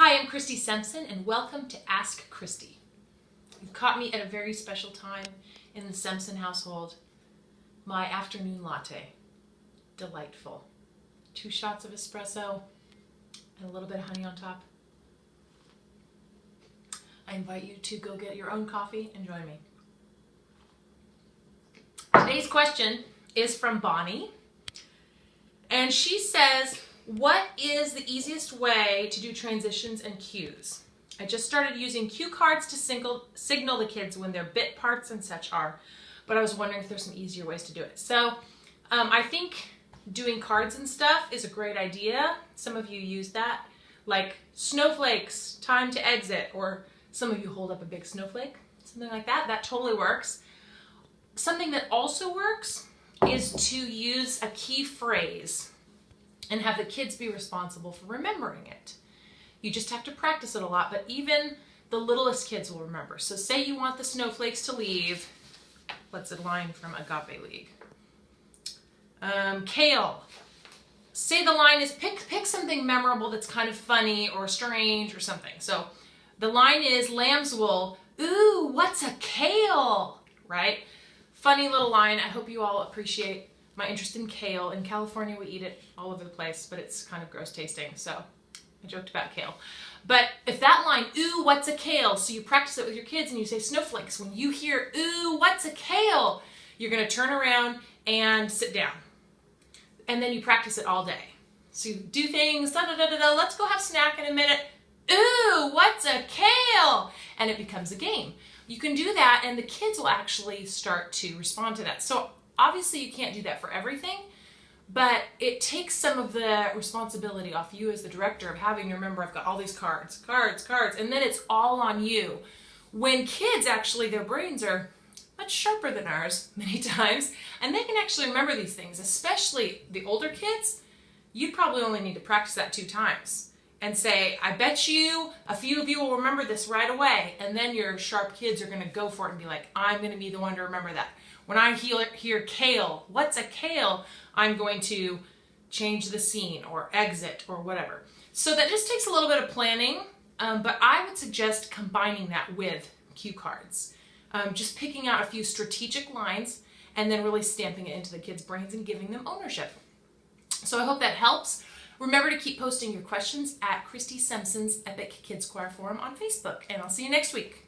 Hi, I'm Christy Simpson, and welcome to Ask Christy. You've caught me at a very special time in the Simpson household. My afternoon latte. Delightful. 2 shots of espresso and a little bit of honey on top. I invite you to go get your own coffee and join me. Today's question is from Bonnie, and she says, what is the easiest way to do transitions and cues? I just started using cue cards to signal the kids when their bit parts and such are, but I was wondering if there's some easier ways to do it. So I think doing cards and stuff is a great idea. Some of you use that, like snowflakes, time to exit, or some of you hold up a big snowflake, something like that. That totally works. Something that also works is to use a key phrase and have the kids be responsible for remembering it. You just have to practice it a lot, but even the littlest kids will remember. So say you want the snowflakes to leave. What's a line from Agape League? Kale. Say the line is, pick something memorable that's kind of funny or strange or something. So the line is lamb's wool. Ooh, what's a kale? Right? Funny little line. I hope you all appreciate my interest in kale. In California, we eat it all over the place, but it's kind of gross tasting, so I joked about kale. But if that line, ooh, what's a kale? So you practice it with your kids and you say snowflakes. When you hear, ooh, what's a kale? You're going to turn around and sit down. And then you practice it all day. So you do things, da-da-da-da-da, let's go have a snack in a minute. Ooh, what's a kale? And it becomes a game. You can do that and the kids will actually start to respond to that. So obviously you can't do that for everything, but it takes some of the responsibility off you as the director of having to remember, I've got all these cards, and then it's all on you. When kids actually, their brains are much sharper than ours many times, and they can actually remember these things, especially the older kids. You probably only need to practice that 2 times and say, I bet you a few of you will remember this right away, and then your sharp kids are going to go for it and be like, I'm going to be the one to remember that. When I hear kale, what's a kale? I'm going to change the scene or exit or whatever. So that just takes a little bit of planning, but I would suggest combining that with cue cards. Just picking out a few strategic lines and then really stamping it into the kids' brains and giving them ownership. So I hope that helps. Remember to keep posting your questions at Christy Simpson's Epic Kids Choir Forum on Facebook, and I'll see you next week.